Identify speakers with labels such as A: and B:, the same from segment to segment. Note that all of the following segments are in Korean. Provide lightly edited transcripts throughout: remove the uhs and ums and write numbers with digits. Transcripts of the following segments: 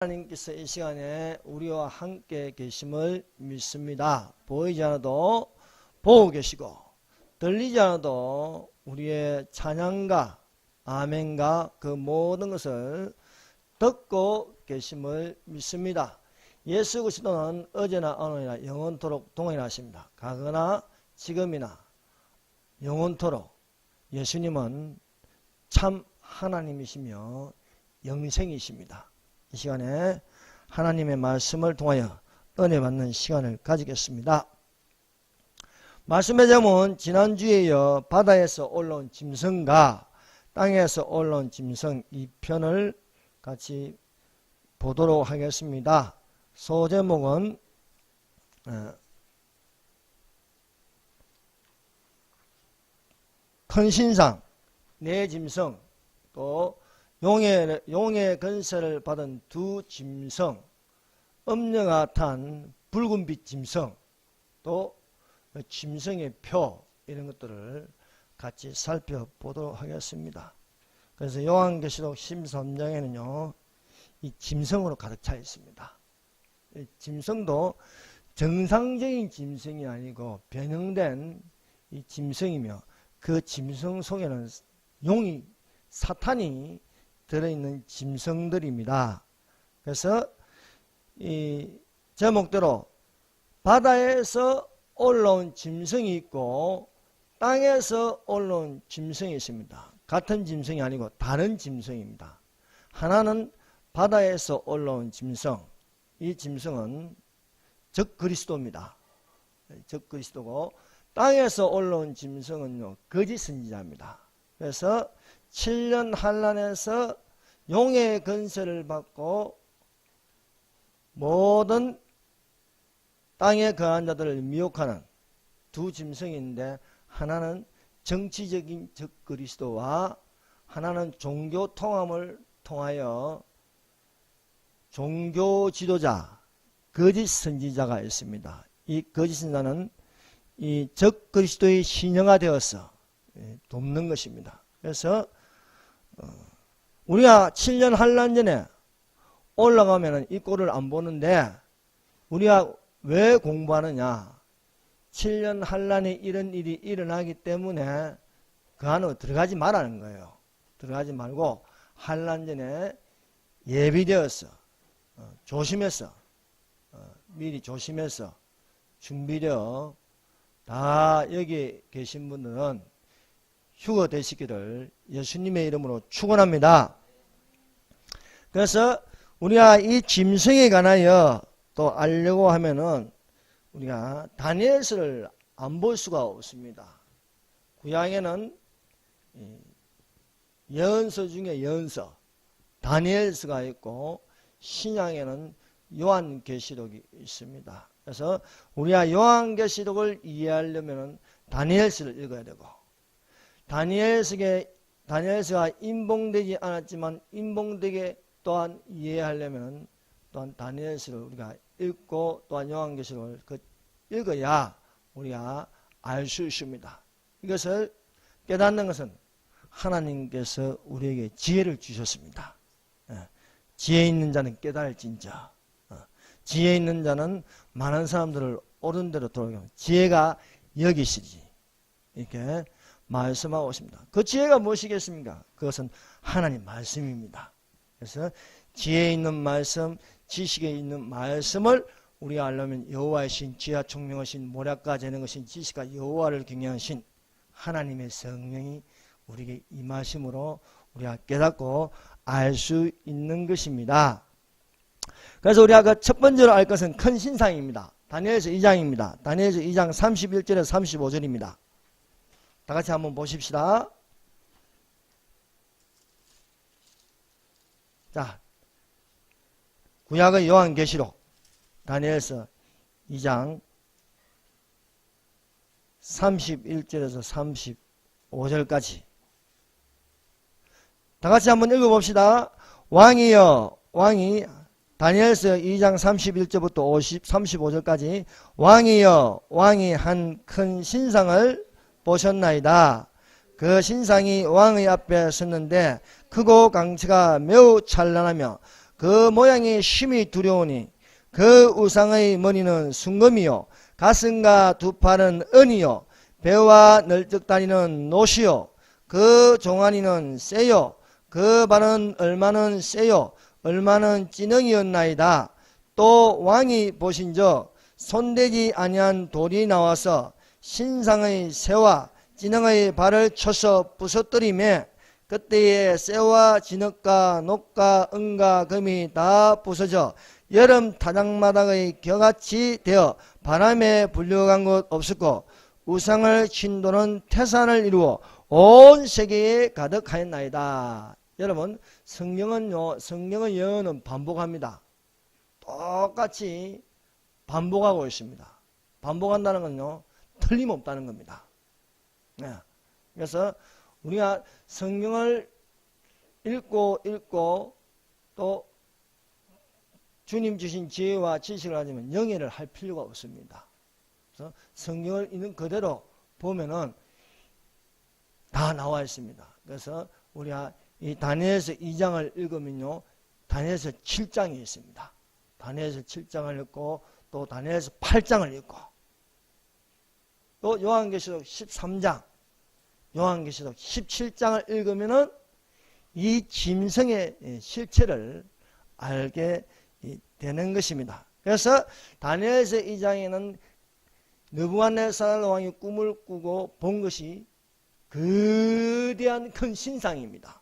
A: 하나님께서 이 시간에 우리와 함께 계심을 믿습니다. 보이지 않아도 보고 계시고 들리지 않아도 우리의 찬양과 아멘과 그 모든 것을 듣고 계심을 믿습니다. 예수 그리스도는 어제나 오늘이나 영원토록 동일하십니다. 과거나 지금이나 영원토록 예수님은 참 하나님이시며 영생이십니다. 이 시간에 하나님의 말씀을 통하여 은혜 받는 시간을 가지겠습니다. 말씀의 제목은 지난주에 이어 바다에서 올라온 짐승과 땅에서 올라온 짐승 2편을 같이 보도록 하겠습니다. 소제목은 큰 신상, 네 짐승, 또 용의 건세를 받은 두 짐승, 음녀가 탄 붉은빛 짐승, 또 짐승의 표, 이런 것들을 같이 살펴보도록 하겠습니다. 그래서 요한계시록 13장에는요 이 짐승으로 가득 차 있습니다. 이 짐승도 정상적인 짐승이 아니고 변형된 이 짐승이며, 그 짐승 속에는 용이, 사탄이 들어있는 짐승들입니다. 그래서 이 제목대로 바다에서 올라온 짐승이 있고 땅에서 올라온 짐승이 있습니다. 같은 짐승이 아니고 다른 짐승입니다. 하나는 바다에서 올라온 짐승, 이 짐승은 적 그리스도입니다. 적 그리스도고, 땅에서 올라온 짐승은요 거짓 선지자입니다. 그래서 7년 환란에서 용의 건세를 받고 모든 땅에 거한 자들을 미혹하는 두 짐승인데, 하나는 정치적인 적 그리스도와 하나는 종교 통합을 통하여 종교 지도자, 거짓 선지자가 있습니다. 이 거짓 선지자는 이 적 그리스도의 신형화되어서 돕는 것입니다. 그래서 우리가 7년 환란 전에 올라가면 이 꼴을 안 보는데, 우리가 왜 공부하느냐? 7년 환란에 이런 일이 일어나기 때문에 그 안으로 들어가지 말라는 거예요. 들어가지 말고 환란 전에 예비되어서 조심해서 미리 조심해서 준비되어 다 여기 계신 분들은 휴거 되시기를 예수님의 이름으로 축원합니다. 그래서 우리가 이 짐승에 관하여 또 알려고 하면은 우리가 다니엘서를 안 볼 수가 없습니다. 구약에는 예언서 중에 예언서 다니엘서가 있고, 신약에는 요한계시록이 있습니다. 그래서 우리가 요한계시록을 이해하려면 다니엘서를 읽어야 되고, 다니엘서가 인봉되지 않았지만 인봉되게 또한 이해하려면 또한 다니엘서를 우리가 읽고 또한 요한계시록을 읽어야 우리가 알 수 있습니다. 이것을 깨닫는 것은 하나님께서 우리에게 지혜를 주셨습니다. 지혜 있는 자는 깨달을진저, 지혜 있는 자는 많은 사람들을 옳은 대로 돌아가며 지혜가 여기시지, 이렇게 말씀하고 있습니다. 그 지혜가 무엇이겠습니까? 그것은 하나님 말씀입니다. 그래서 지혜 있는 말씀, 지식에 있는 말씀을 우리가 알려면 여호와의 신, 지혜와 총명의 신, 모략과 재능의 신, 지식과 여호와를 경외하신 하나님의 성령이 우리에게 임하심으로 우리가 깨닫고 알 수 있는 것입니다. 그래서 우리가 그 첫 번째로 알 것은 큰 신상입니다. 다니엘서 2장입니다. 다니엘서 2장 31절에서 35절입니다. 다 같이 한번 보십시다. 자, 구약의 요한계시록 다니엘서 2장 31절에서 35절까지 다 같이 한번 읽어봅시다. 왕이여, 왕이, 다니엘서 2장 31절부터 35절까지 왕이여, 왕이 한 큰 신상을 보셨나이다. 그 신상이 왕의 앞에 섰는데 크고 강체가 매우 찬란하며 그 모양이 심히 두려우니 그 우상의 머리는 순금이요 가슴과 두 팔은 은이요 배와 널쩍다리는 노시요 그 종아리는 쇠요 그 발은 얼마는 쇠요 얼마는 찌능이었나이다. 또 왕이 보신저 손대지 아니한 돌이 나와서 신상의 쇠와 진흙의 발을 쳐서 부서뜨리매 그때에 쇠와 진흙과 녹과 은과 금이 다 부서져 여름 타작마당의 겨같이 되어 바람에 불려간 것 없었고 우상을 신도는 태산을 이루어 온 세계에 가득하였나이다. 여러분 성경은요, 성경의 예언은 반복합니다. 똑같이 반복하고 있습니다. 반복한다는 건요 틀림없다는 겁니다. 네. 그래서 우리가 성경을 읽고 또 주님 주신 지혜와 지식을 가지면 영예를 할 필요가 없습니다. 그래서 성경을 있는 그대로 보면은 다 나와 있습니다. 그래서 우리가 이 다니엘서 2장을 읽으면요 다니엘서 7장이 있습니다. 다니엘서 7장을 읽고 또 다니엘서 8장을 읽고 또 요한계시록 13장 요한계시록 17장을 읽으면은 이 짐승의 실체를 알게 되는 것입니다. 그래서 다니엘서 2장에는 느부갓네살 왕이 꿈을 꾸고 본 것이 거대한 큰 신상입니다.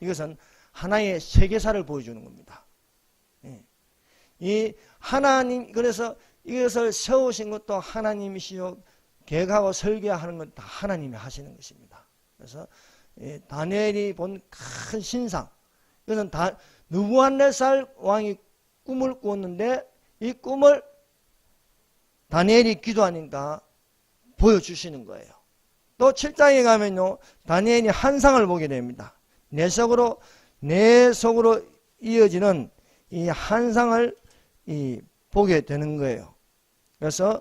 A: 이것은 하나의 세계사를 보여주는 겁니다. 이 하나님, 그래서 이것을 세우신 것도 하나님이시요 계획하고 설계하는 건 다 하나님이 하시는 것입니다. 그래서 다니엘이 본 큰 신상, 이것은 느부갓네살 왕이 꿈을 꾸었는데 이 꿈을 다니엘이 기도하니까 보여주시는 거예요. 또 7장에 가면요 다니엘이 환상을 보게 됩니다. 내 속으로 이어지는 이 환상을 보게 되는 거예요. 그래서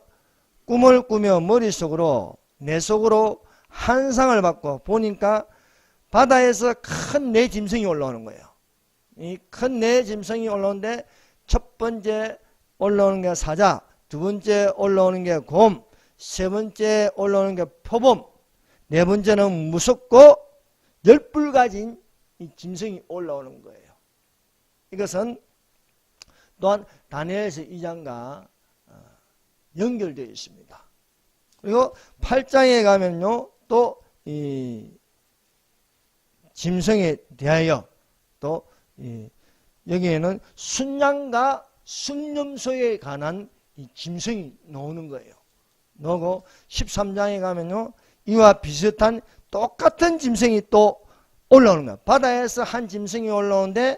A: 꿈을 꾸며 머릿속으로 내 속으로 환상을 받고 보니까 바다에서 큰 내 짐승이 올라오는 거예요. 이 큰 내 짐승이 올라오는데 첫 번째 올라오는 게 사자, 두 번째 올라오는 게 곰, 세 번째 올라오는 게 표범, 네 번째는 무섭고 열불 가진 이 짐승이 올라오는 거예요. 이것은 또한 다니엘서 2장과 연결되어 있습니다. 그리고 8장에 가면요 또 이 짐승에 대하여 또 여기에는 순양과 순념소에 관한 이 짐승이 나오는 거예요. 나오고 13장에 가면요 이와 비슷한 똑같은 짐승이 또 올라오는 거예요. 바다에서 한 짐승이 올라오는데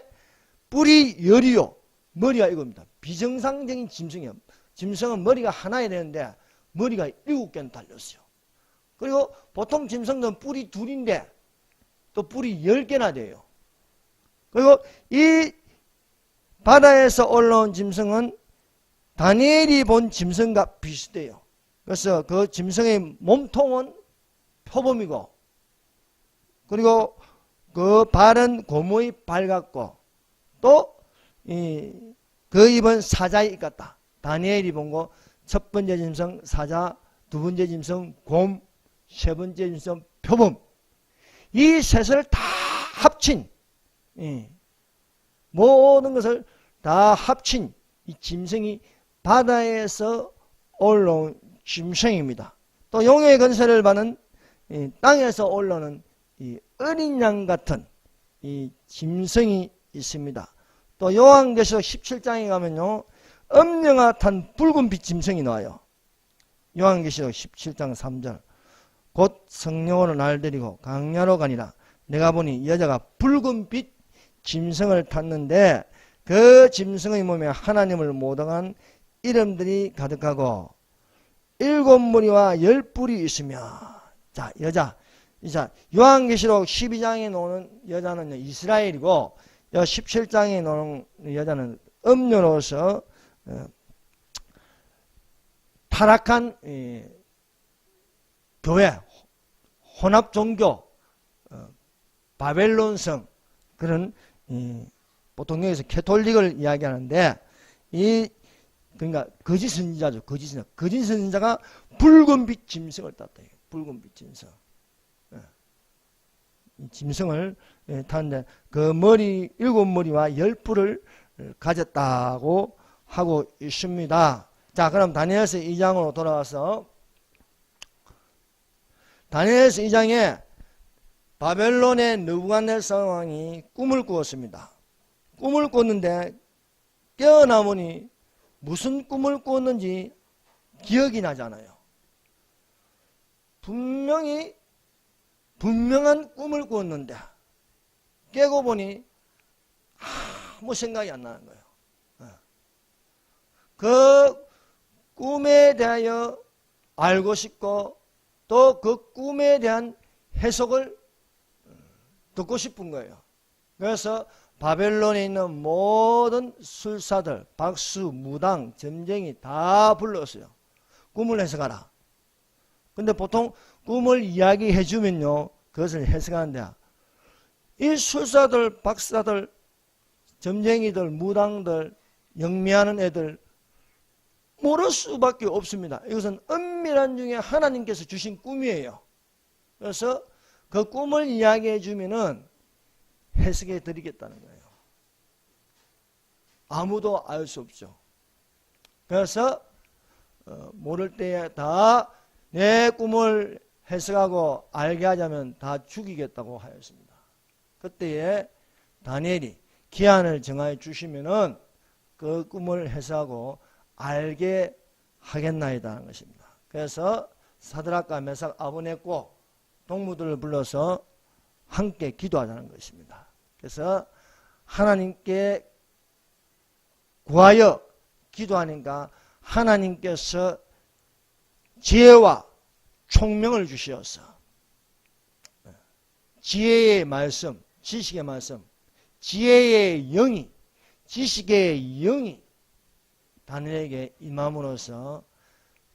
A: 뿔이 열이요 머리가 이겁니다. 비정상적인 짐승이에요. 짐승은 머리가 하나야 되는데 머리가 7개는 달렸어요. 그리고 보통 짐승들은 뿔이 둘인데 또 뿔이 10개나 돼요. 그리고 이 바다에서 올라온 짐승은 다니엘이 본 짐승과 비슷해요. 그래서 그 짐승의 몸통은 표범이고 그리고 그 발은 곰의 발 같고 또 그 입은 사자의 입 같다. 다니엘이 본 거 첫 번째 짐승 사자, 두 번째 짐승 곰, 세 번째 짐승 표범. 이 셋을 다 합친 모든 것을 다 합친 이 짐승이 바다에서 올라온 짐승입니다. 또 용의 건세를 받는 땅에서 올라오는 이 어린 양 같은 이 짐승이 있습니다. 또 요한계시록 17장에 가면요 엄령아 탄 붉은빛 짐승이 나와요. 요한계시록 17장 3절 곧 성령으로 날 데리고 강야로 가니라. 내가 보니 여자가 붉은빛 짐승을 탔는데 그 짐승의 몸에 하나님을 모독한 이름들이 가득하고 7무리와 10뿔이 있으며 자 여자 요한계시록 12장에 나오는 여자는 이스라엘이고 17장에 나오는 여자는 음녀로서 타락한 교회 혼합 종교 바벨론성 그런 보통 여기서 캐톨릭을 이야기하는데 그러니까 거짓 선지자죠. 거짓 선지자. 거짓 선지자가 붉은빛 짐승을 탔다. 붉은빛 짐승. 이 짐승을 탔는데 그 머리 7머리와 10뿔을 가졌다고 하고 있습니다. 자, 그럼 다니엘서 2장으로 돌아와서 다니엘서 2장에 바벨론의 느부갓네살 왕이 꿈을 꾸었습니다. 꿈을 꿨는데 깨어나보니 무슨 꿈을 꾸었는지 기억이 나지 않아요. 분명한 꿈을 꾸었는데 깨고 보니 아무 생각이 안 나는 거예요. 그 꿈에 대하여 알고 싶고 또 그 꿈에 대한 해석을 듣고 싶은 거예요. 그래서 바벨론에 있는 모든 술사들, 박수, 무당, 점쟁이 다 불렀어요. 꿈을 해석하라. 근데 보통 꿈을 이야기해 주면요, 그것을 해석하는데 이 술사들, 박사들, 점쟁이들, 무당들, 영미하는 애들 모를 수밖에 없습니다. 이것은 은밀한 중에 하나님께서 주신 꿈이에요. 그래서 그 꿈을 이야기해 주면은 해석해 드리겠다는 거예요. 아무도 알 수 없죠. 그래서 모를 때에 다 내 꿈을 해석하고 알게 하자면 다 죽이겠다고 하였습니다. 그때에 다니엘이 기한을 정하여 주시면은 그 꿈을 해석하고 알게 하겠나이다 하는 것입니다. 그래서 사드락과 메삭 아브네고 동무들을 불러서 함께 기도하자는 것입니다. 그래서 하나님께 구하여 기도하니까 하나님께서 지혜와 총명을 주시어서 지혜의 말씀, 지식의 말씀, 지혜의 영이, 지식의 영이 다니엘에게 임함으로써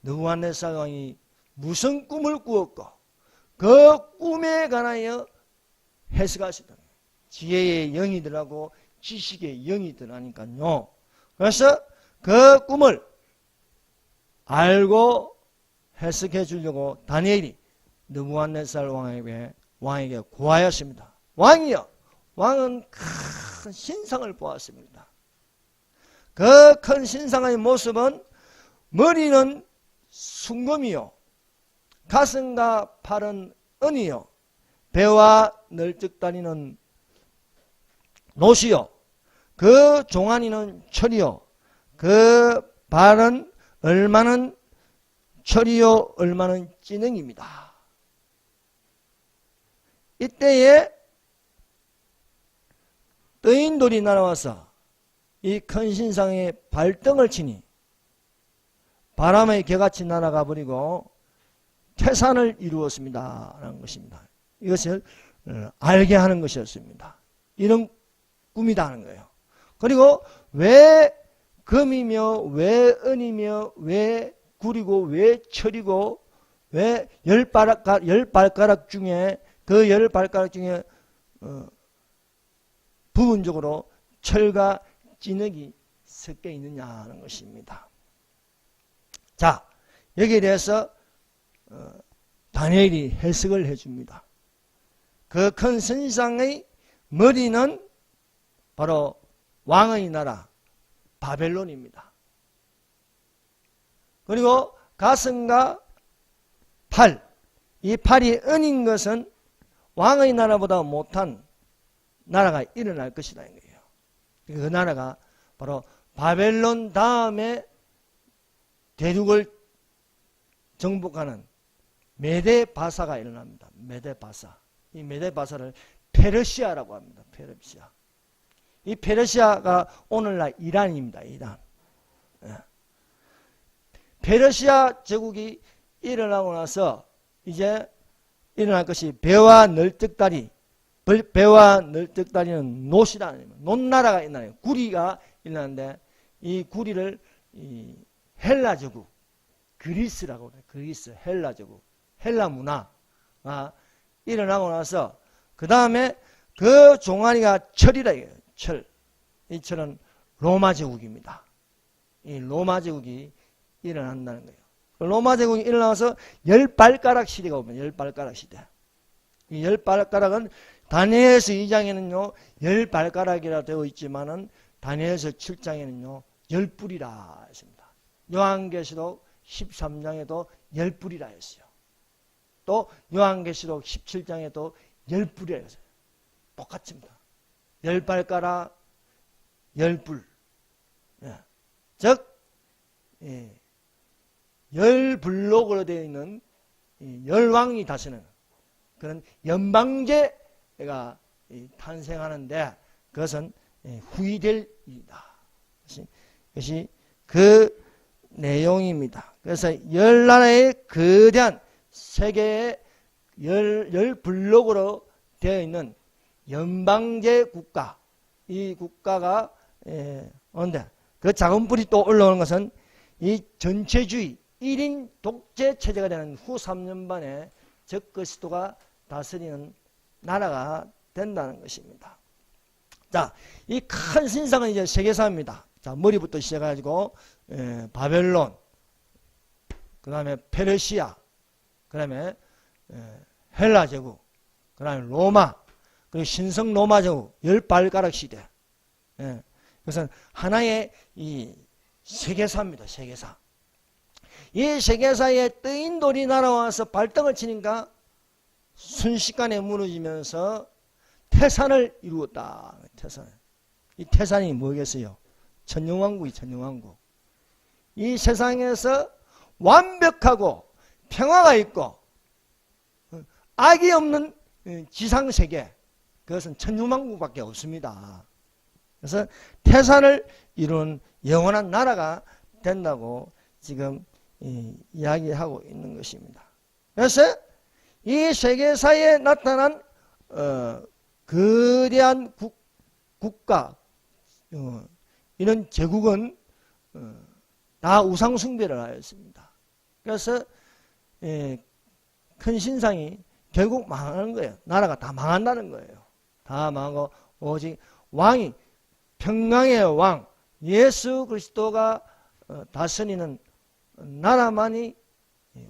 A: 느부갓네살 왕이 무슨 꿈을 꾸었고 그 꿈에 관하여 해석하시던 지혜의 영이들하고 지식의 영이들 하니까요. 그래서 그 꿈을 알고 해석해 주려고 다니엘이 느부갓네살 왕에게 구하였습니다. 왕이요. 왕은 큰 신상을 보았습니다. 그 큰 신상의 모습은 머리는 순금이요, 가슴과 팔은 은이요, 배와 널찍다리는 노시요, 그 종아리는 철이요, 그 발은 얼마는 철이요, 얼마는 찌능입니다. 이때에 떠인돌이 날아와서 이 큰 신상에 발등을 치니 바람의 개같이 날아가 버리고 태산을 이루었습니다 라는 것입니다. 이것을 알게 하는 것이었습니다. 이런 꿈이다 하는 거예요. 그리고 왜 금이며 왜 은이며 왜 구리고 왜 철이고 왜 10발가락 중에 그 10발가락 중에 부분적으로 철과 찐흙이 섞여 있느냐 하는 것입니다. 자, 여기에 대해서 다니엘이 해석을 해줍니다. 그 큰 선지상의 머리는 바로 왕의 나라 바벨론입니다. 그리고 가슴과 팔, 이 팔이 은인 것은 왕의 나라보다 못한 나라가 일어날 것이다. 그 나라가 바로 바벨론 다음에 대륙을 정복하는 메데바사가 일어납니다. 메데바사. 이 메데바사를 페르시아라고 합니다. 페르시아. 이 페르시아가 오늘날 이란입니다. 이란. 페르시아 제국이 일어나고 나서 이제 일어날 것이 배와 널찍다리. 배와 널찍다리는 노시다. 논나라가 일어나요. 구리가 일어나는데 이 구리를 이 헬라 제국, 그리스라고 그래요. 그리스, 헬라 제국, 헬라 문화가 일어나고 나서 그 다음에 그 종아리가 철이라 해요. 철. 이처럼 로마 제국입니다. 이 로마 제국이 일어난다는 거예요. 로마 제국이 일어나서 10발가락 시대가 오면 10발가락 시대. 이 10발가락은 다니엘서 2장에는요 10발가락이라 되어 있지만은 다니엘서 7장에는요 10뿔이라 했습니다. 요한계시록 13장에도 10뿔이라 했어요. 또 요한계시록 17장에도 10뿔이라 했어요. 똑같습니다. 10발가락 10뿔. 예. 즉 10블록으로 되어 있는 10왕이 다스리는 그런 연방제가 탄생하는데 그것은 후이될 일이다. 그것이 그 내용입니다. 그래서 10나라의 거대한 세계의 10블록으로 되어 있는 연방제 국가, 이 국가가 온데 그 작은 뿔이 또 올라오는 것은 이 전체주의 1인 독재 체제가 되는 후 3년 반에 적그리스도가 다스리는 나라가 된다는 것입니다. 자, 이 큰 신상은 이제 세계사입니다. 자, 머리부터 시작해가지고 바벨론, 그 다음에 페르시아, 그 다음에 헬라 제국, 그 다음에 로마, 그리고 신성 로마 제국, 10발가락 시대. 그것은 하나의 이 세계사입니다. 세계사. 이 세계사에 뜨인 돌이 날아와서 발등을 치니까 순식간에 무너지면서 태산을 이루었다. 태산. 이 태산이 뭐겠어요? 천년왕국이 천년왕국. 이 세상에서 완벽하고 평화가 있고 악이 없는 지상세계, 그것은 천년왕국밖에 없습니다. 그래서 태산을 이룬 영원한 나라가 된다고 지금 이야기하고 있는 것입니다. 그래서 이 세계사에 나타난 거대한 국가, 이런 제국은 다 우상숭배를 하였습니다. 그래서 큰 신상이 결국 망하는 거예요. 나라가 다 망한다는 거예요. 다 망하고 오직 왕이, 평강의 왕 예수 그리스도가 다스리는 나라만이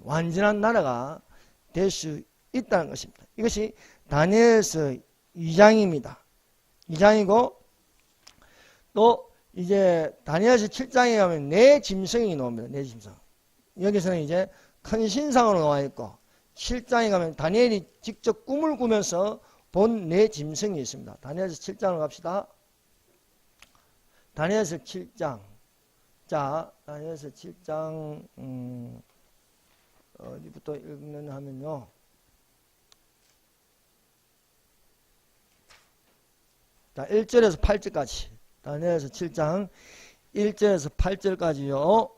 A: 완전한 나라가 될 수 있다는 것입니다. 이것이 다니엘서 2장입니다. 2장이고 또 이제 다니엘서 7장에 가면 내 짐승이 나옵니다. 내 짐승. 여기서는 이제 큰 신상으로 나와 있고 7장에 가면 다니엘이 직접 꿈을 꾸면서 본 내 짐승이 있습니다. 다니엘서 7장으로 갑시다. 다니엘서 7장. 자, 다니엘서 7장 어디부터 읽는 하면요. 자, 1절에서 8절까지. 다니엘서 7장 1절에서 8절까지요.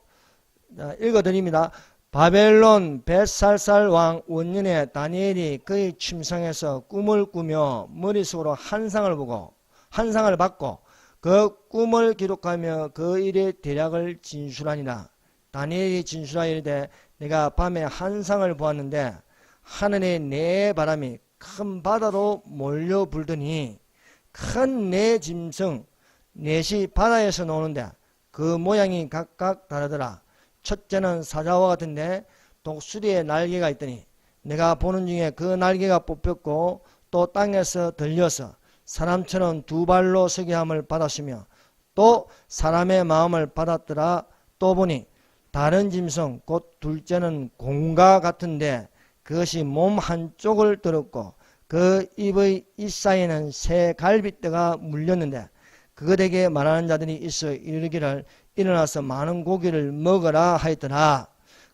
A: 자, 읽어드립니다. 바벨론 벳살살 왕 원년에 다니엘이 그의 침상에서 꿈을 꾸며 머릿속으로 환상을 받고 그 꿈을 기록하며 그 일의 대략을 진술하니라. 다니엘이 진술하여 이르되 내가 밤에 환상을 보았는데 하늘에 내 바람이 큰 바다로 몰려 불더니 큰 내 짐승 넷이 바다에서 나오는데 그 모양이 각각 다르더라. 첫째는 사자와 같은데 독수리의 날개가 있더니 내가 보는 중에 그 날개가 뽑혔고 또 땅에서 들려서 사람처럼 두 발로 서게 함을 받았으며 또 사람의 마음을 받았더라. 또 보니 다른 짐승 곧 둘째는 공과 같은데 그것이 몸 한쪽을 들었고 그 입의 잇사이에는 새 갈빗대가 물렸는데 그것에게 말하는 자들이 있어 이르기를 일어나서 많은 고기를 먹으라 하였더라.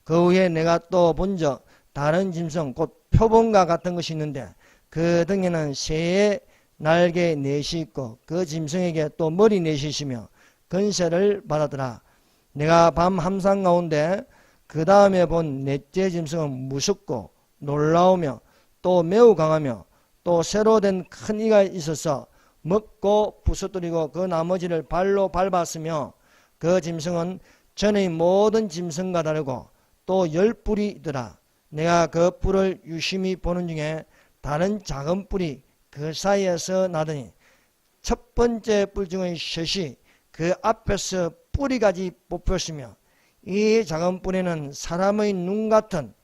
A: 그 후에 내가 또 본적 다른 짐승 곧 표범과 같은 것이 있는데 그 등에는 새의 날개 넷이 있고 그 짐승에게 또 머리 넷이 있으며 건세를 받았더라. 내가 밤 함상 가운데 그 다음에 본 넷째 짐승은 무섭고 놀라우며 또 매우 강하며 또 새로 된 큰 이가 있어서 먹고 부서뜨리고 그 나머지를 발로 밟았으며 그 짐승은 전의 모든 짐승과 다르고 또 10뿔이 있더라. 내가 그 뿔을 유심히 보는 중에 다른 작은 뿔이 그 사이에서 나더니 첫 번째 뿔 중의 셋이 그 앞에서 뿌리까지 뽑혔으며 이 작은 뿔에는 사람의 눈 같은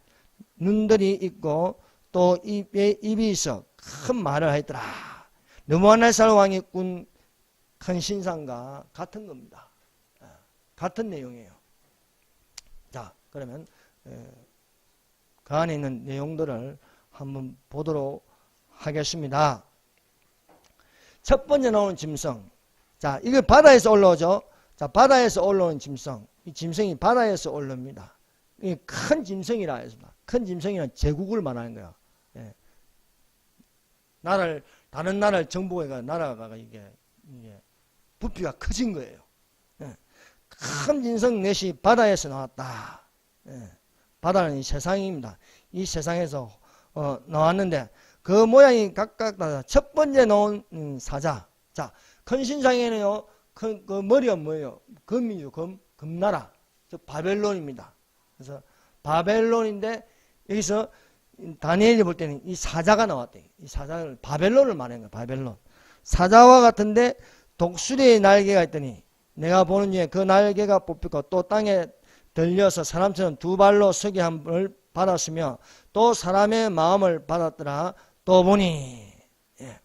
A: 눈들이 있고 또 입에 입이 있어 큰 말을 하였더라. 느부갓네살 왕이 꾼 큰 신상과 같은 겁니다. 같은 내용이에요. 자, 그러면 그 안에 있는 내용들을 한번 보도록 하겠습니다. 첫 번째 나오는 짐승. 자, 이거 바다에서 올라오죠. 자, 바다에서 올라오는 짐승. 이 짐승이 바다에서 올라옵니다. 이 큰 짐승이라 했습니다. 큰 짐승이란 제국을 말하는 거야. 예. 다른 나라를 정복해가 나라가 이게 부피가 커진 거예요. 예. 큰 짐승 넷이 바다에서 나왔다. 예. 바다는 이 세상입니다. 이 세상에서 나왔는데 그 모양이 각각 다르다. 첫 번째 나온 사자. 자, 큰 신상에는요, 그 머리가 뭐예요? 금이죠. 금나라. 즉 바벨론입니다. 그래서 바벨론인데 여기서 다니엘이 볼 때는 이 사자가 나왔대. 이 사자를 바벨론을 말하는 거야. 바벨론. 사자와 같은데 독수리의 날개가 있더니 내가 보는 중에 그 날개가 뽑히고 또 땅에 들려서 사람처럼 두 발로 서게 함을 받았으며 또 사람의 마음을 받았더라. 또 보니. 예.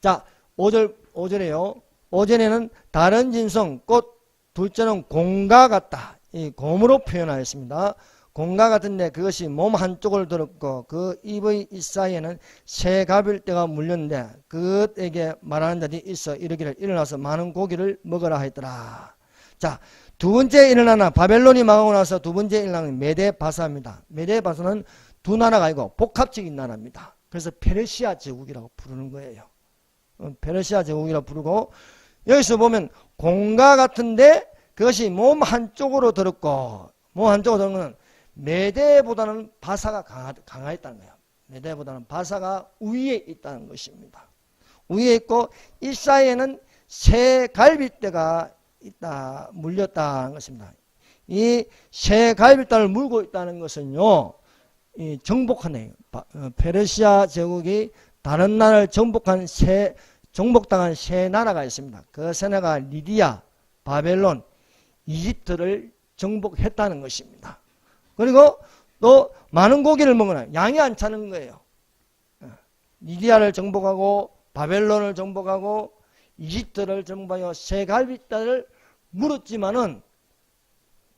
A: 자, 5절에요. 5절에는 다른 짐승 곧 둘째는 공과 같다. 이 곰으로 표현하였습니다. 공과 같은데 그것이 몸 한쪽을 들었고 그 입의 이 사이에는 새 가빌대가 물렸는데 그것에게 말하는 자들이 있어 이르기를 일어나서 많은 고기를 먹으라 했더라. 자, 두 번째 일어나나 바벨론이 망하고 나서 두 번째 일어나는 메데바사입니다. 메데바사는 두 나라가 아니고 복합적인 나라입니다. 그래서 페르시아 제국이라고 부르는 거예요. 페르시아 제국이라고 부르고 여기서 보면 공과 같은데 그것이 몸 한쪽으로 들었고 몸 한쪽으로 들은 것은 메대보다는 바사가 강했다는 거예요. 메대보다는 바사가 위에 있다는 것입니다. 위에 있고 이 사이에는 새 갈빗대가 있다, 물렸다는 것입니다. 이 새 갈빗대를 물고 있다는 것은요, 이 정복하네요. 페르시아 제국이 다른 나라를 정복당한 새 나라가 있습니다. 그 새 나라가 리디아, 바벨론, 이집트를 정복했다는 것입니다. 그리고 또 많은 고기를 먹으나 양이 안 차는 거예요. 리디아를 정복하고 바벨론을 정복하고 이집트를 정복하고 새 갈빗대를 물었지만은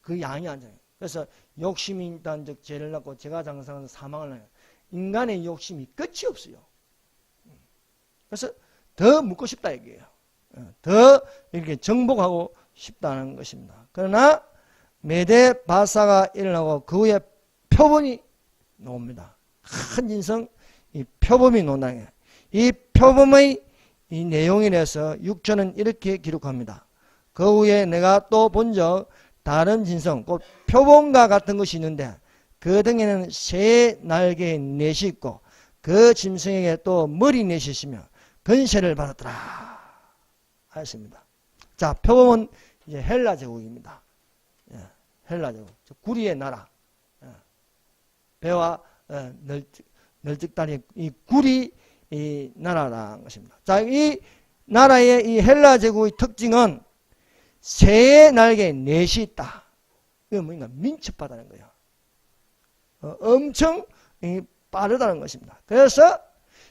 A: 그 양이 안 차요. 그래서 욕심이 일단 죄를 낳고 제가 장사하는 사망을 해요. 인간의 욕심이 끝이 없어요. 그래서 더 묻고 싶다 얘기예요. 더 이렇게 정복하고 싶다는 것입니다. 그러나 메데바사가 일어나고 그 후에 표범이 나옵니다. 큰 짐승, 이 표범이 나온다는 거예요. 이 표범의 이 내용이라서 6절은 이렇게 기록합니다. 그 후에 내가 또 본 적 다른 짐승, 곧 표범과 같은 것이 있는데 그 등에는 새 날개의 넷이 있고 그 짐승에게 또 머리 넷이 있으며 건세를 받았더라 하였습니다. 자, 표범은 이제 헬라 제국입니다. 헬라 제국, 구리의 나라. 배와 널찍다리 이 구리 이 나라라는 것입니다. 자, 이 나라의 이 헬라 제국의 특징은 새의 날개에 넷이 있다. 이건 뭔가 민첩하다는 거예요. 엄청 빠르다는 것입니다. 그래서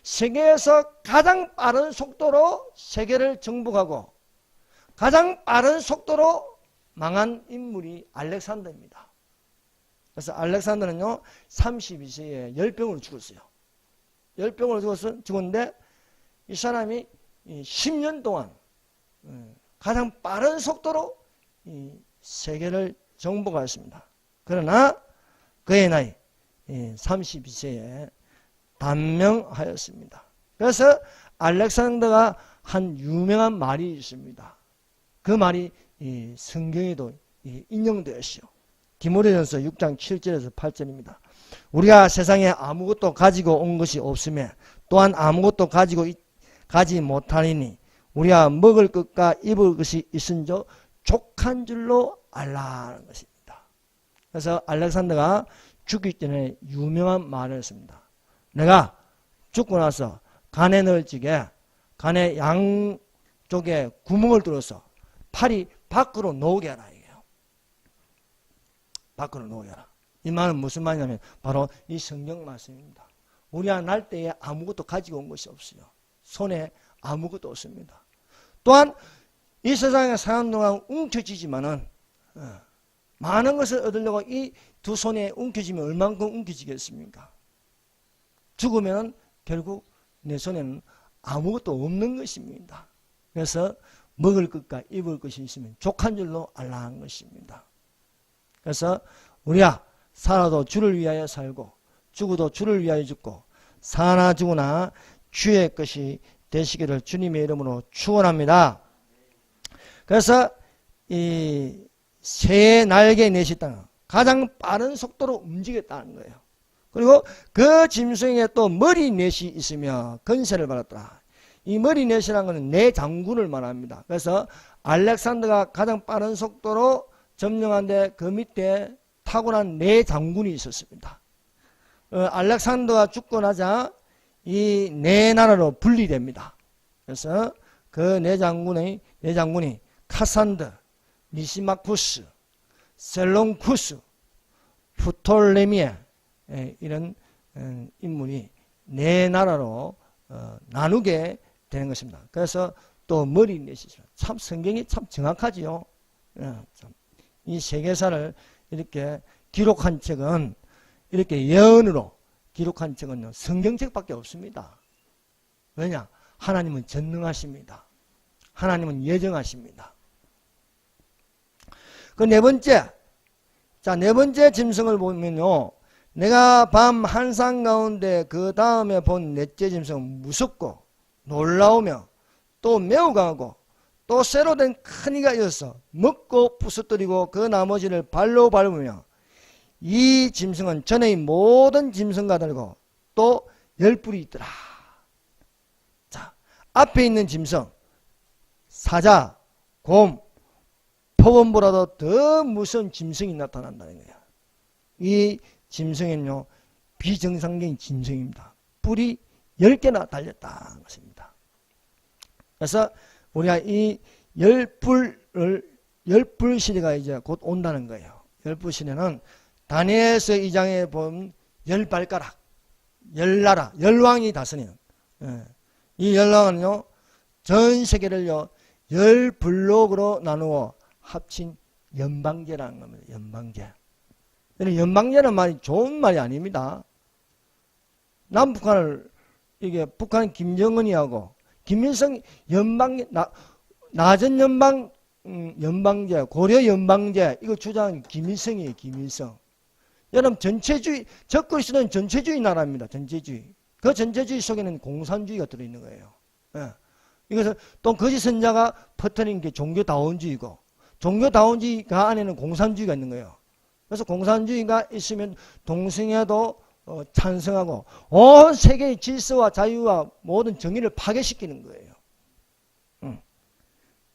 A: 세계에서 가장 빠른 속도로 세계를 정복하고 가장 빠른 속도로 망한 인물이 알렉산더입니다. 그래서 알렉산더는요 32세에 열병으로 죽었어요. 열병으로 죽었는데 이 사람이 10년 동안 가장 빠른 속도로 이 세계를 정복하였습니다. 그러나 그의 나이 32세에 단명하였습니다. 그래서 알렉산더가 한 유명한 말이 있습니다. 그 말이 이 성경에도 인용되었어요. 디모데전서 6장 7절에서 8절입니다. 우리가 세상에 아무것도 가지고 온 것이 없으며 또한 아무것도 가지 못하리니 우리가 먹을 것과 입을 것이 있은저 족한 줄로 알라는 것입니다. 그래서 알렉산더가 죽기 전에 유명한 말을 했습니다. 내가 죽고 나서 간에 넣을 적에 간의 양쪽에 구멍을 뚫어서 팔이 밖으로 나오게 하라 이게요. 밖으로 나오게 하라. 이 말은 무슨 말이냐면 바로 이 성경 말씀입니다. 우리가 날 때에 아무것도 가지고 온 것이 없어요. 손에 아무것도 없습니다. 또한 이 세상에 사는 동안 움켜쥐지만은 많은 것을 얻으려고 이 두 손에 움켜쥐면 얼만큼 움켜쥐겠습니까? 죽으면 결국 내 손에는 아무것도 없는 것입니다. 그래서 먹을 것과 입을 것이 있으면 족한 줄로 알라한 것입니다. 그래서 우리가 살아도 주를 위하여 살고 죽어도 주를 위하여 죽고 사나 죽으나 주의 것이 되시기를 주님의 이름으로 축원합니다. 그래서 이 새의 날개 내시다는 가장 빠른 속도로 움직였다는 거예요. 그리고 그 짐승에 또 머리넷이 있으며 건세를 받았더라. 이 머리넷이라는 것은 네 장군을 말합니다. 그래서 알렉산더가 가장 빠른 속도로 점령한데 그 밑에 탁월한 네 장군이 있었습니다. 알렉산더가 죽고 나자 이 네 나라로 분리됩니다. 그래서 그 네 장군이 카산드, 리시마쿠스, 셀롱쿠스, 프톨레미에 이런 인물이 네 나라로 나누게 되는 것입니다. 그래서 또 머리넷이죠. 참 성경이 참 정확하지요. 이 세계사를 이렇게 기록한 책은 이렇게 예언으로 기록한 책은 성경책밖에 없습니다. 왜냐? 하나님은 전능하십니다. 하나님은 예정하십니다. 그 네 번째, 자, 네 번째 짐승을 보면요. 내가 밤 한상 가운데 그 다음에 본 넷째 짐승은 무섭고 놀라우며 또 매우 강하고 또 쇠로 된 큰 이가 있어서 먹고 부서뜨리고 그 나머지를 발로 밟으며 이 짐승은 전의 모든 짐승과 다르고 또 10뿔이 있더라. 자, 앞에 있는 짐승 사자, 곰, 표범보다도 더 무서운 짐승이 나타난다는 거예요. 이 짐승은요 비정상적인 짐승입니다. 뿔이 10개나 달렸다는 것입니다. 그래서 우리가 이 10뿔 시대가 이제 곧 온다는 거예요. 10뿔 시대는 다니엘서 2장에 보면 10발가락, 10나라, 10왕이 다스리는 이 10왕은요 전 세계를요 10블록으로 나누어 합친 연방제라는 겁니다. 연방제. 연방제는 말이 좋은 말이 아닙니다. 남북한을 이게 북한 김정은이하고 김일성 낮은 연방제, 고려 연방제 이거 주장한 김일성이에요. 김일성. 여러분 전체주의 적그리스도는 전체주의 나라입니다. 전체주의. 그 전체주의 속에는 공산주의가 들어있는 거예요. 예. 이것은 또 거짓 선자가 퍼뜨린 게 종교다원주의고 종교다원주의가 안에는 공산주의가 있는 거예요. 그래서 공산주의가 있으면 동성애도 찬성하고 온 세계의 질서와 자유와 모든 정의를 파괴시키는 거예요.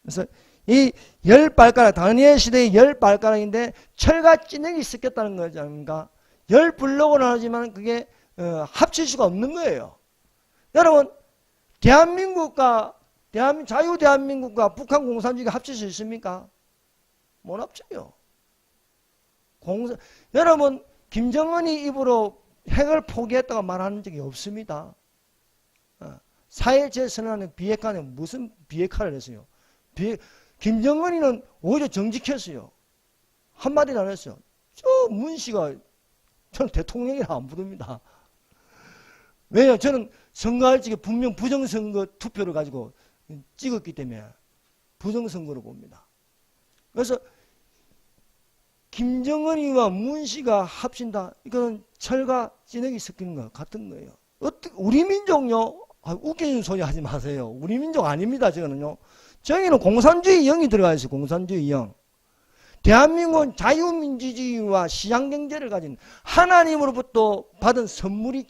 A: 그래서 이 10발가락, 다니엘 시대의 10발가락인데 철과 찌꺼기 섞였다는 거지 아닙니까? 10블록으로 나누지만 그게 합칠 수가 없는 거예요. 여러분 자유대한민국과 북한 공산주의가 합칠 수 있습니까? 못 합쳐요. 여러분 김정은이 입으로 핵을 포기했다고 말하는 적이 없습니다. 사회제 선언하는 비핵화는 무슨 비핵화를 했어요? 김정은이는 오히려 정직했어요. 한마디도 안 했어요. 저 문씨가 저는 대통령이라 안 부릅니다. 왜냐? 저는 선거할 적에 분명 부정선거 투표를 가지고 찍었기 때문에 부정선거로 봅니다. 그래서 김정은이와 문씨가 합친다. 이거는 철과 찌꺼기 섞이는 것 같은 거예요. 우리 민족요? 웃기는 소리 하지 마세요. 우리 민족 아닙니다. 저거는요. 저기는 공산주의 영이 들어가 있어요. 공산주의 영. 대한민국은 자유민주주의와 시장경제를 가진 하나님으로부터 받은 선물이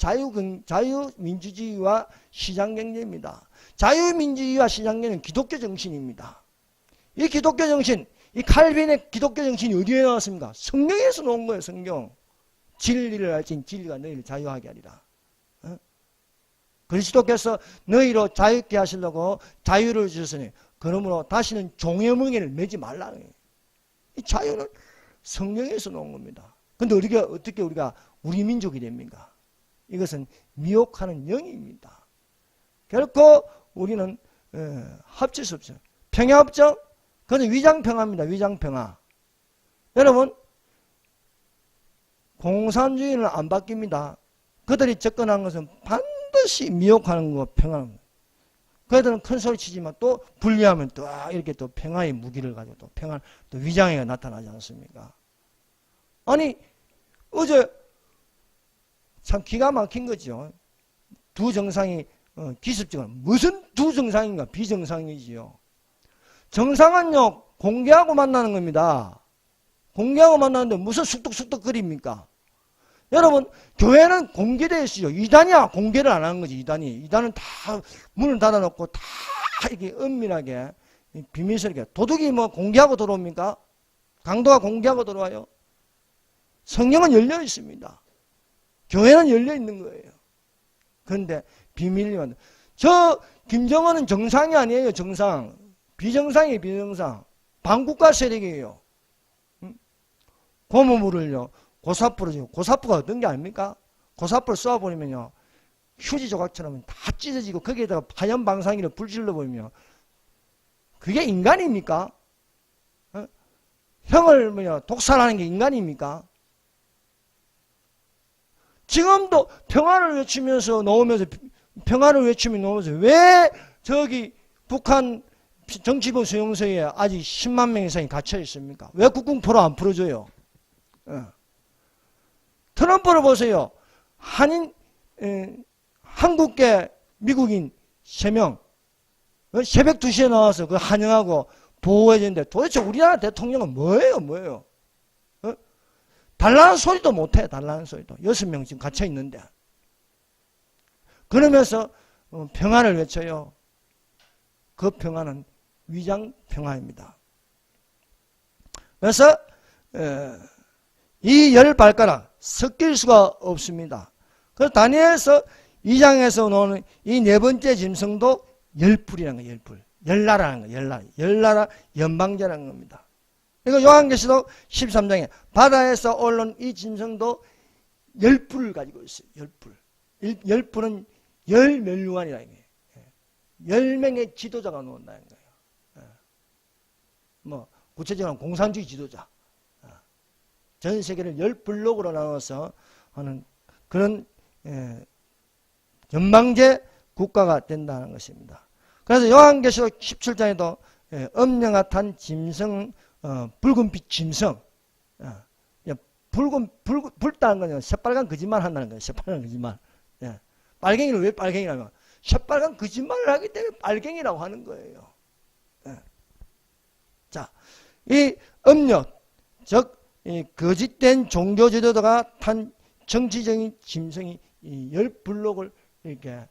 A: 자유민주주의와 시장경제입니다. 자유민주주의와 시장경제는 기독교 정신입니다. 이 기독교 정신, 이 칼빈의 기독교 정신이 어디에 나왔습니까? 성경에서 나온 거예요. 성경. 진리를 알진 진리가 너희를 자유하게 하리라. 그리스도께서 너희로 자유케 하시려고 자유를 주셨으니 그러므로 다시는 종의 멍에를 매지 말라는 거예요. 이 자유는 성령에서 나온 겁니다. 근데 어떻게 우리가 우리 민족이 됩니까? 이것은 미혹하는 영입니다. 결코 우리는 합칠 수 없어요. 평화 없죠? 그건 위장평화입니다. 위장평화. 여러분, 공산주의는 안 바뀝니다. 그들이 접근한 것은 반드시 미혹하는 거, 평화는. 그들은 큰 소리 치지만 또 분리하면 또 이렇게 또 평화의 무기를 가지고 또 평화, 또 위장애가 나타나지 않습니까? 아니, 어제 참 기가 막힌 거죠. 두 정상이 기습적으로. 무슨 두 정상인가? 비정상이지요. 정상은요, 공개하고 만나는 겁니다. 공개하고 만나는데 무슨 쑥덕쑥덕거립니까? 여러분, 교회는 공개되어 있어요. 이단이야 공개를 안 하는 거지. 이단은 다 문을 닫아놓고 다 이렇게 은밀하게 비밀스럽게. 도둑이 뭐 공개하고 들어옵니까? 강도가 공개하고 들어와요? 성령은 열려 있습니다. 교회는 열려 있는 거예요. 그런데 비밀리 만든. 저 김정은은 정상이 아니에요. 정상. 비정상이에요. 비정상. 반국가 세력이에요. 고무물을요. 고사포를 지고, 고사포가 어떤 게 아닙니까? 고사포를 쏘아버리면요, 휴지 조각처럼 다 찢어지고, 거기에다가 하얀 방사기를 불 질러버리면, 그게 인간입니까? 형을 독살하는 게 인간입니까? 지금도 평화를 외치면서 놓으면서, 평화를 외치면 놓으면서, 왜 저기 북한 정치부 수용소에 아직 10만 명 이상이 갇혀 있습니까? 왜 국궁포로 안 풀어줘요? 트럼프를 보세요. 한국계 미국인 3명. 새벽 2시에 나와서 그 환영하고 보호해주는데 도대체 우리나라 대통령은 뭐예요? 달라는 소리도 못해, 달라는 소리도. 6명 지금 갇혀있는데. 그러면서 평화를 외쳐요. 그 평화는 위장평화입니다. 그래서 이 10발가락 섞일 수가 없습니다. 그래서 다니엘서 2장에서 나오는 이 4번째 짐승도 열불이라는 거예요. 열불. 열나라는 거예요. 열나라 연방제라는 겁니다. 이거 요한계시록 13장에 바다에서 올라온 이 짐승도 열불을 가지고 있어요. 열불. 열불은 열멸류관이라는 거예요. 10명의 지도자가 나온다는 거예요. 뭐 구체적으로 공산주의 지도자. 전 세계를 10블록으로 나눠서 하는 그런 연방제 국가가 된다는 것입니다. 그래서 요한계시록 17장에도 엄령아탄 짐승, 붉은빛 짐승, 붉다는 거는 새빨간 거짓말 한다는 거예요. 새빨간 거짓말. 빨갱이는 왜 빨갱이라면 새빨간 거짓말을 하기 때문에 빨갱이라고 하는 거예요. 자, 이 엄령, 즉 이 거짓된 종교 지도자가 탄 정치적인 짐승이 이 10블록을 이렇게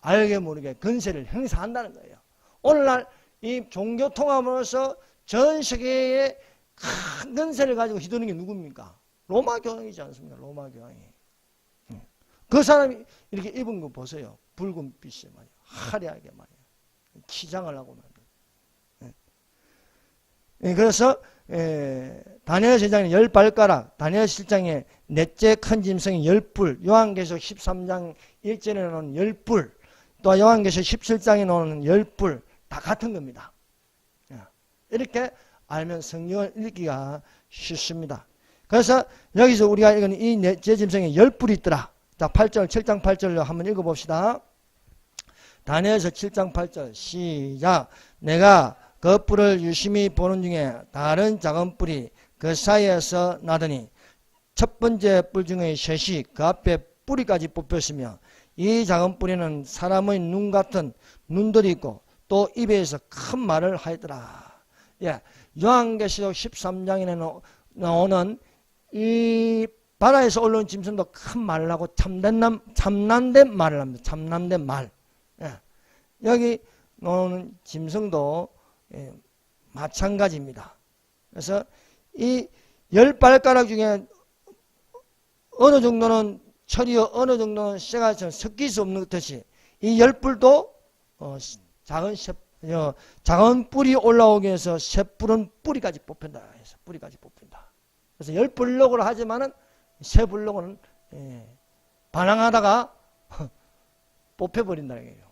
A: 알게 모르게 건세를 행사한다는 거예요. 오늘날 이 종교 통합으로서 전 세계에 큰 건세를 가지고 휘두르는 게 누굽니까? 로마 교황이지 않습니까? 로마 교황이. 그 사람이 이렇게 입은 거 보세요. 붉은 빛이 말이야. 화려하게 말이야. 치장을 하고 말이야. 그래서 다니엘 7장에 10발가락, 다니엘 7장에 넷째 큰 짐승이 10불, 요한계시록 13장 1절에 나오는 10불, 또 요한계시록 17장에 나오는 10불, 다 같은 겁니다. 이렇게 알면 성경을 읽기가 쉽습니다. 그래서 여기서 우리가 읽은 이 넷째 짐승에 10불이 있더라. 자, 8절, 7장 8절로 한번 읽어봅시다. 다니엘서 7장 8절 시작. 내가 그 뿔을 유심히 보는 중에 다른 작은 뿔이 그 사이에서 나더니 첫 번째 뿔 중에 셋이 그 앞에 뿌리까지 뽑혔으며 이 작은 뿌리는 사람의 눈 같은 눈들이 있고 또 입에서 큰 말을 하더라. 예, 요한계시록 13장에 나오는 이 바다에서 올라온 짐승도 큰 말을 하고 참남된 말을 합니다. 참남된 말. 예, 여기 나오는 짐승도 마찬가지입니다. 그래서 이 10발가락 중에 어느 정도는 철이요 어느 정도는 쇠가처럼 섞일 수 없는 듯이 이 열불도 작은 뿔이 올라오기 위해서 셋불은 뿌리까지 뽑힌다 해서 뿌리까지 뽑힌다. 그래서 열불록으로 하지만은 셋불록은 반항하다가 뽑혀버린다는 거예요.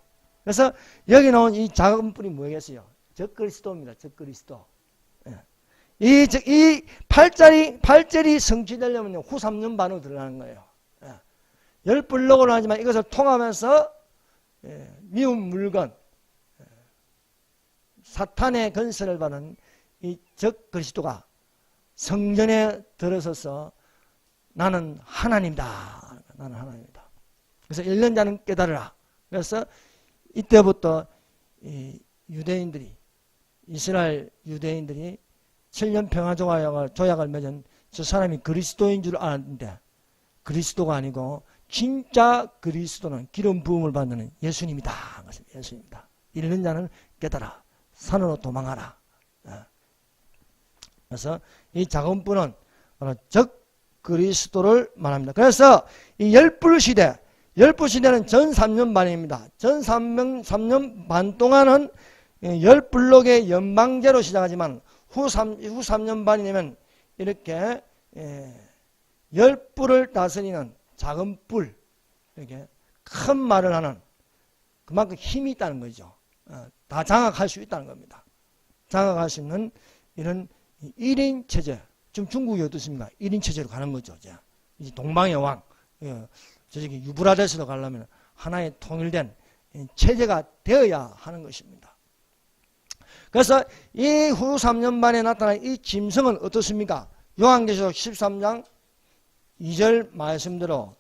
A: 그래서 여기 나온 이 작은 뿔이 뭐겠어요? 적그리스도입니다. 적그리스도. 이 8절이 성취되려면 후 3년 반으로 들어가는 거예요. 열불록으로 하지만 이것을 통하면서 미운 물건, 사탄의 건설을 받은 이 적그리스도가 성전에 들어서서 나는 하나님이다. 나는 하나님이다. 그래서 1년자는 깨달으라. 그래서 이때부터 이 유대인들이, 이스라엘 유대인들이 7년 평화조약을 맺은 저 사람이 그리스도인 줄 알았는데 그리스도가 아니고 진짜 그리스도는 기름 부음을 받는 예수님이다. 예수님이다. 잃는 자는 깨달아. 산으로 도망하라. 그래서 이 작은 뿔은 적 그리스도를 말합니다. 그래서 이 열불 시대는 전 3년 반입니다. 전 3년 반 동안은 열불록의 연방제로 시작하지만 후 3년 반이 되면 이렇게 열불을 다스리는 작은 뿔, 이렇게 큰 말을 하는 그만큼 힘이 있다는 거죠. 다 장악할 수 있다는 겁니다. 장악할 수 있는 이런 1인 체제. 지금 중국이 어떻습니까? 1인 체제로 가는 거죠. 이제 동방의 왕, 저기 유브라데스로 가려면 하나의 통일된 체제가 되어야 하는 것입니다. 그래서 이 후 3년 만에 나타난 이 짐승은 어떻습니까? 요한계시록 13장 2절 말씀대로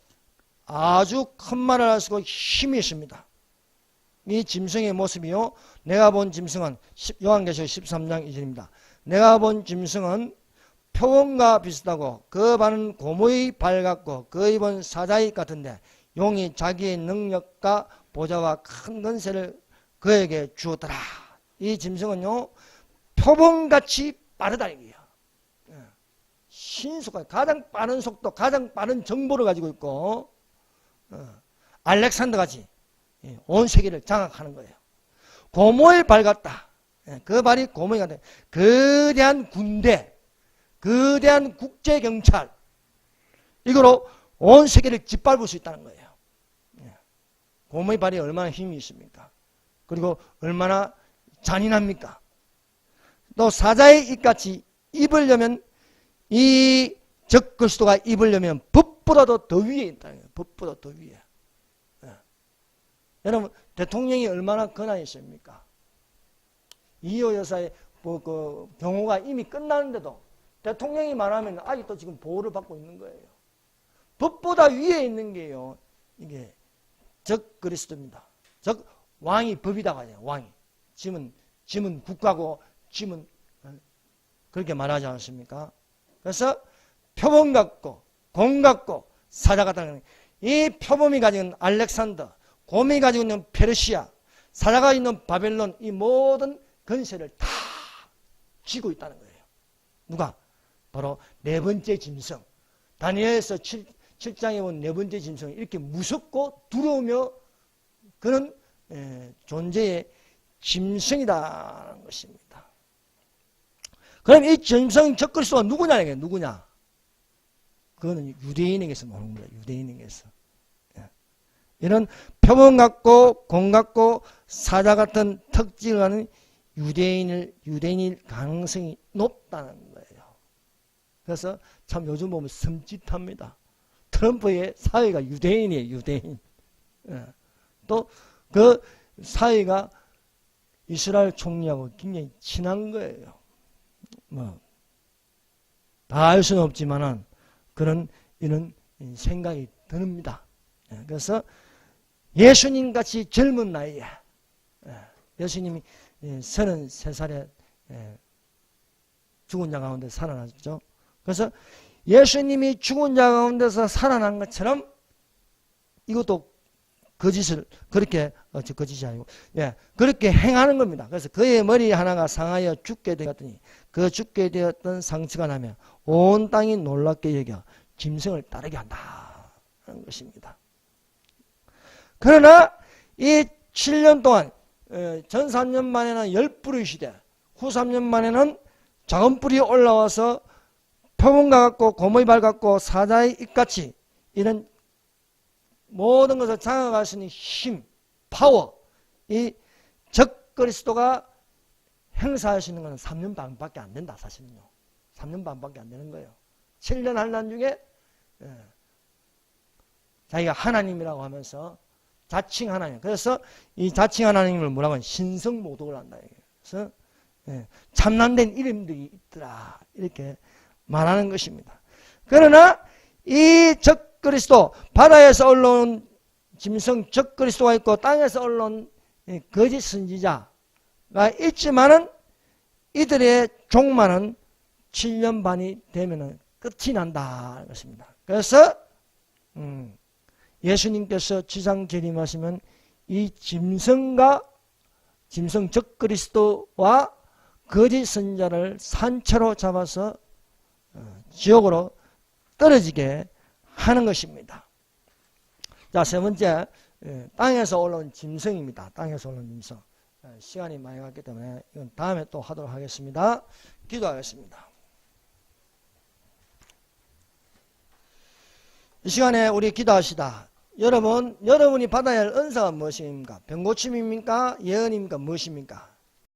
A: 아주 큰 말을 할 수 있고 힘이 있습니다. 이 짐승의 모습이요. 내가 본 짐승은 요한계시록 13장 2절입니다. 내가 본 짐승은 표범과 비슷하고 그 발은 고무의 발 같고 그 입은 사자의 같은데 용이 자기의 능력과 보좌와 큰 권세를 그에게 주었더라. 이 짐승은요 표범같이 빠르다 이거예요. 신속하게 가장 빠른 속도, 가장 빠른 정보를 가지고 있고 알렉산더같이 온 세계를 장악하는 거예요. 고모의 발 같다. 그 발이 고모의 같다. 거대한 군대, 거대한 국제경찰, 이거로 온 세계를 짓밟을 수 있다는 거예요. 고모의 발이 얼마나 힘이 있습니까? 그리고 얼마나 잔인합니까? 또 사자의 입같이 입으려면 이 적그리스도가 입으려면 법보다도 더 위에 있다는 거예요. 법보다 더 위에. 여러분 대통령이 얼마나 권한이 있습니까? 이호 여사의 그 경호가 이미 끝나는데도 대통령이 말하면 아직도 지금 보호를 받고 있는 거예요. 법보다 위에 있는 게요. 이게 적그리스도입니다. 적 왕이 법이다 하죠. 왕이. 짐은 국가고 짐은 그렇게 말하지 않습니까? 그래서 표범 같고 공 같고 사자 같다는 이 표범이 가지고 있는 알렉산더, 곰이 가지고 있는 페르시아, 사자가 있는 바벨론, 이 모든 건세를 다 쥐고 있다는 거예요. 누가? 바로 네 번째 짐승. 다니엘서 7장에 본 네 번째 짐승이 이렇게 무섭고 두려우며 그런 존재의 짐승이라는 것입니다. 그럼 이 짐승 적그리스도가 누구냐? 누구냐? 그거는 유대인에게서 나오는 거예요. 유대인에게서. 이런 표범 같고 공 같고 사자 같은 특징을 하는 유대인일 가능성이 높다는 거예요. 그래서 참 요즘 보면 섬찟합니다. 트럼프의 사회가 유대인이에요. 유대인. 또 그 사회가 이스라엘 총리하고 굉장히 친한 거예요. 다 알 수는 없지만은 이런 생각이 듭니다. 그래서 예수님같이 젊은 나이에 예수님이 33살에 죽은 자 가운데 살아나셨죠. 그래서 예수님이 죽은 자 가운데서 살아난 것처럼 이것도 거짓을 그렇게 거짓이 아니고 그렇게 행하는 겁니다. 그래서 그의 머리 하나가 상하여 죽게 되었더니 그 죽게 되었던 상처가 나며 온 땅이 놀랍게 여겨 짐승을 따르게 한다 하는 것입니다. 그러나 이 7년 동안 전 3년 만에는 열뿌리 시대, 후 3년 만에는 작은 뿔이 올라와서 표범과 같고 고무이발 같고 사자의 입같이 이런 모든 것을 장악할 수 있는 힘, 파워, 이 적그리스도가 행사할 수 있는 것은 3년 반밖에 안 된다, 사실은요. 3년 반밖에 안 되는 거예요. 7년 환난 중에 자기가 하나님이라고 하면서 자칭 하나님. 그래서 이 자칭 하나님을 뭐라고 하면 신성모독을 한다. 그래서 참난된 이름들이 있더라. 이렇게 말하는 것입니다. 그러나 이 적그리스도, 바다에서 올라온 짐승 적그리스도가 있고 땅에서 올라온 거짓 선지자가 있지만은 이들의 종말은 7년 반이 되면은 끝이 난다. 그렇습니다. 그래서 예수님께서 지상 재림하시면 이 짐승과 짐승 적그리스도와 거짓 선자를 산채로 잡아서 지옥으로 떨어지게 하는 것입니다. 자, 세 번째, 땅에서 올라온 짐승입니다. 땅에서 올라온 짐승. 시간이 많이 갔기 때문에 이건 다음에 또 하도록 하겠습니다. 기도하겠습니다. 이 시간에 우리 기도하시다. 여러분이 받아야 할 은사가 무엇입니까? 병고침입니까? 예언입니까? 무엇입니까?